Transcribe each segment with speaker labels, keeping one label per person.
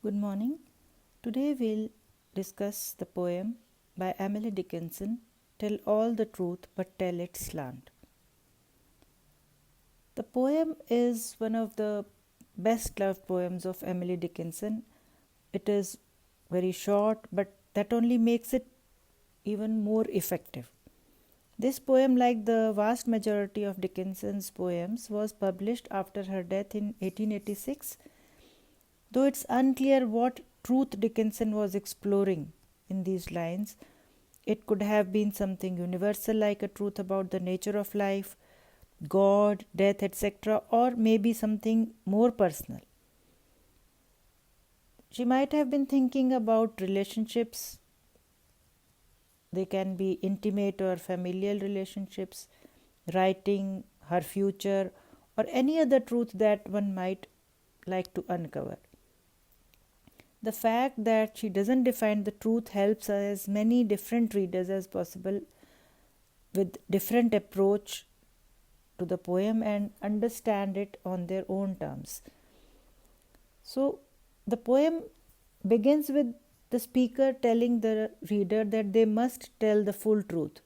Speaker 1: Good morning. Today we'll discuss the poem by Emily Dickinson, Tell All the Truth But Tell It Slant. The poem is one of the best loved poems of Emily Dickinson. It is very short, but that only makes it even more effective. This poem, like the vast majority of Dickinson's poems, was published after her death in 1886. Though it's unclear what truth Dickinson was exploring in these lines, it could have been something universal like a truth about the nature of life, God, death, etc., or maybe something more personal. She might have been thinking about relationships. They can be intimate or familial relationships, writing, her future, or any other truth that one might like to uncover. The fact that she doesn't define the truth helps as many different readers as possible with different approach to the poem and understand it on their own terms. So the poem begins with the speaker telling the reader that they must tell the full truth,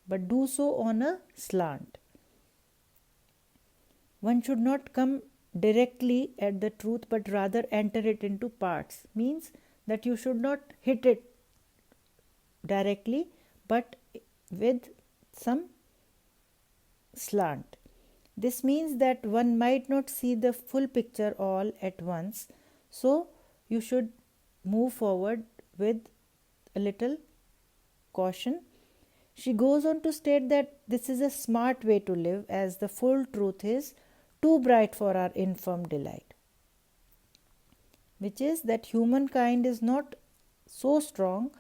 Speaker 1: but do so on a slant. One should not come directly at the truth but rather enter it into parts. Means that you should not hit it directly but with some slant. This means that one might not see the full picture all at once, so you should move forward with a little caution. She goes on to state that this is a smart way to live, as the full truth is too bright for our infirm delight, which is that humankind is not so strong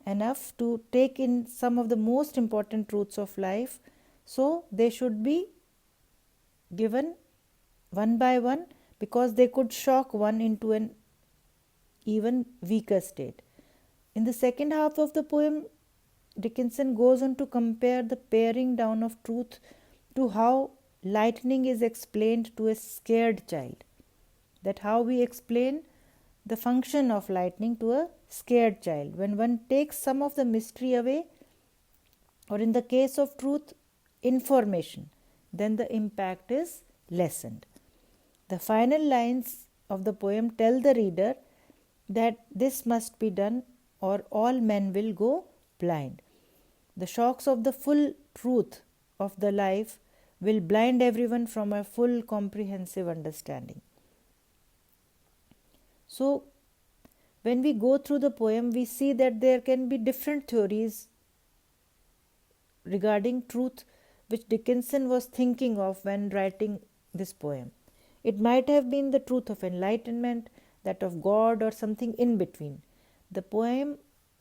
Speaker 1: enough to take in some of the most important truths of life, so they should be given one by one because they could shock one into an even weaker state. In the second half of the poem, Dickinson goes on to compare the paring down of truth to how lightning is explained to a scared child. That how we explain the function of lightning to a scared child. When one takes some of the mystery away, or in the case of truth, information, then the impact is lessened. The final lines of the poem tell the reader that this must be done or all men will go blind. The shocks of the full truth of the life will blind everyone from a full comprehensive understanding. So, when we go through the poem, we see that there can be different theories regarding truth which Dickinson was thinking of when writing this poem. It might have been the truth of enlightenment, that of God, or something in between. The poem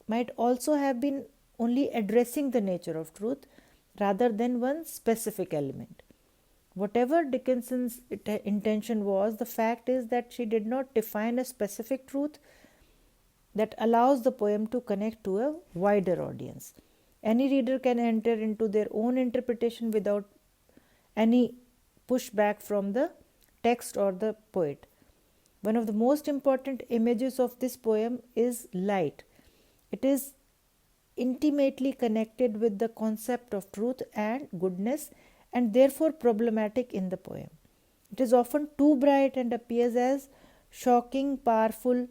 Speaker 1: might also have been only addressing the nature of truth rather than one specific element. Whatever Dickinson's intention was, the fact is that she did not define a specific truth that allows the poem to connect to a wider audience. Any reader can enter into their own interpretation without any pushback from the text or the poet. One of the most important images of this poem is light. It is intimately connected with the concept of truth and goodness, and therefore problematic in the poem. It is often too bright and appears as shocking, powerful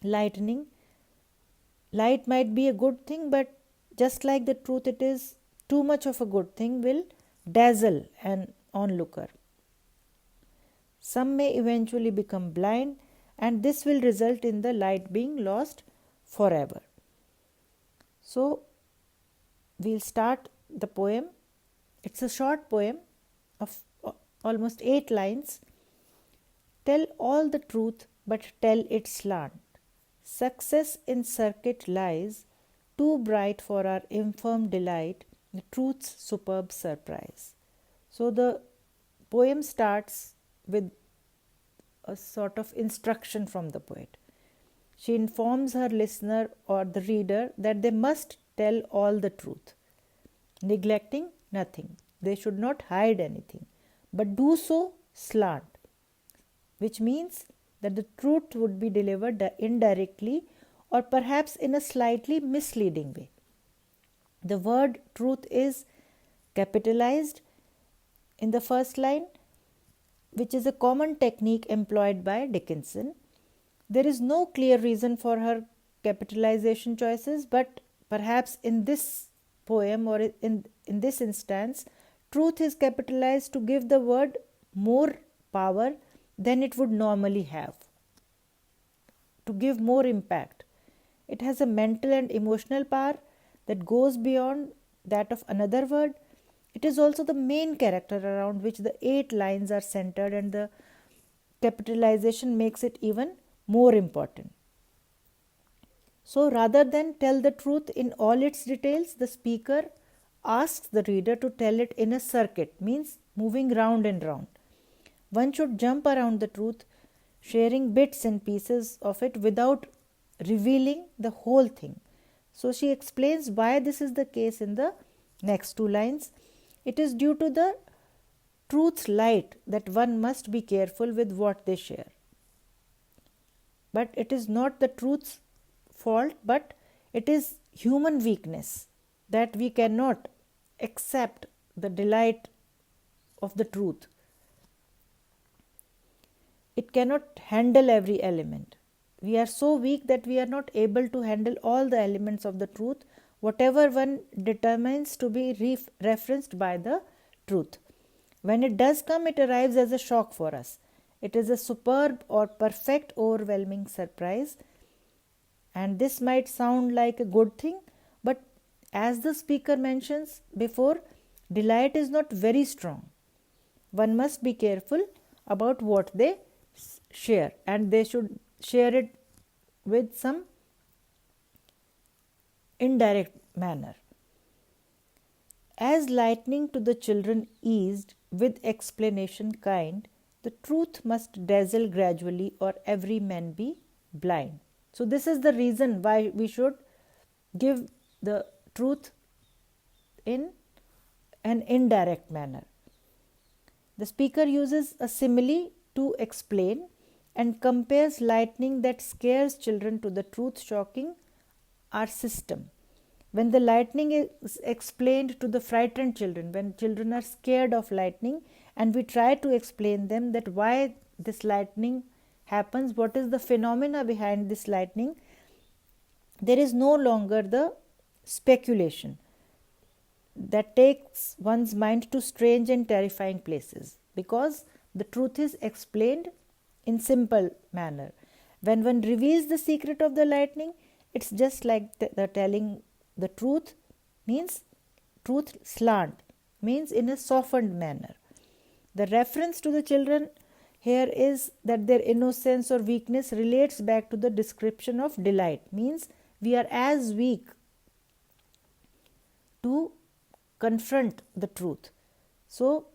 Speaker 1: lightning. Light might be a good thing, but just like the truth, it is too much of a good thing will dazzle an onlooker. Some may eventually become blind, and this will result in the light being lost forever. So, we'll start the poem. It's a short poem of almost 8 lines. Tell all the truth, but tell it slant. Success in circuit lies, too bright for our infirm delight, the truth's superb surprise. So the poem starts with a sort of instruction from the poet. She informs her listener or the reader that they must tell all the truth, neglecting nothing. They should not hide anything, but do so slant, which means that the truth would be delivered indirectly or perhaps in a slightly misleading way. The word truth is capitalized in the first line, which is a common technique employed by Dickinson. There is no clear reason for her capitalization choices, but perhaps in this poem or in this instance, truth is capitalized to give the word more power than it would normally have, to give more impact. It has a mental and emotional power that goes beyond that of another word. It is also the main character around which the 8 lines are centered, and the capitalization makes it even more important. So rather than tell the truth in all its details, the speaker asks the reader to tell it in a circuit, means moving round and round. One should jump around the truth, sharing bits and pieces of it without revealing the whole thing. So she explains why this is the case in the next 2 lines. It is due to the truth's light that one must be careful with what they share. But it is not the truth's fault, but it is human weakness that we cannot accept the delight of the truth. It cannot handle every element. We are so weak that we are not able to handle all the elements of the truth, whatever one determines to be referenced by the truth. When it does come, it arrives as a shock for us. It is a superb or perfect, overwhelming surprise. And this might sound like a good thing, but as the speaker mentions before, delight is not very strong. One must be careful about what they share, and they should share it with some indirect manner. As lightning to the children eased with explanation kind, the truth must dazzle gradually, or every man be blind. So this is the reason why we should give the truth in an indirect manner. The speaker uses a simile to explain and compares lightning that scares children to the truth shocking our system. When the lightning is explained to the frightened children, when children are scared of lightning, and we try to explain them that why this lightning happens, what is the phenomena behind this lightning, there is no longer the speculation that takes one's mind to strange and terrifying places, because the truth is explained in simple manner. When one reveals the secret of the lightning, it's just like the telling the truth, means truth slant, means in a softened manner. The reference to the children here is that their innocence or weakness relates back to the description of delight, means we are as weak to confront the truth. So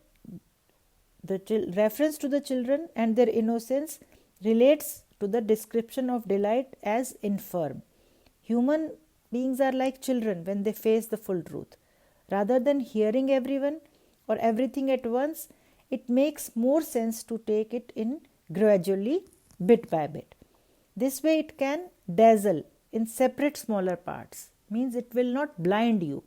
Speaker 1: the reference to the children and their innocence relates to the description of delight as infirm. Human beings are like children when they face the full truth. Rather than hearing everyone or everything at once, it makes more sense to take it in gradually, bit by bit. This way it can dazzle in separate smaller parts, means it will not blind you.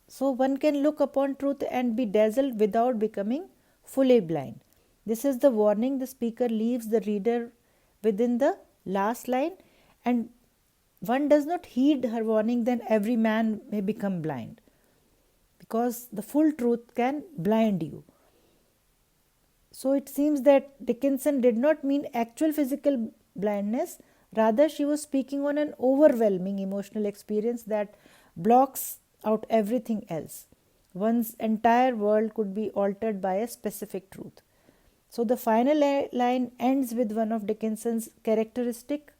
Speaker 1: So one can look upon truth and be dazzled without becoming fully blind. This is the warning the speaker leaves the reader within the last line, and one does not heed her warning, then every man may become blind, because the full truth can blind you. So it seems that Dickinson did not mean actual physical blindness, rather she was speaking on an overwhelming emotional experience that blocks out everything else. One's entire world could be altered by a specific truth. So the final line ends with one of Dickinson's characteristic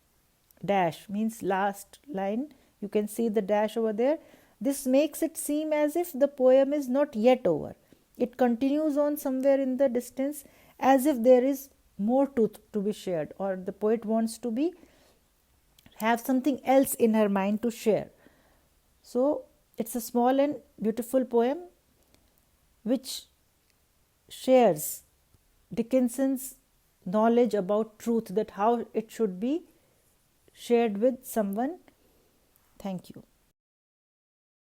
Speaker 1: dash, means last line. You can see the dash over there. This makes it seem as if the poem is not yet over. It continues on somewhere in the distance, as if there is more truth to be shared, or the poet wants to have something else in her mind to share. So it's a small and beautiful poem which shares Dickinson's knowledge about truth, that how it should be shared with someone. Thank you.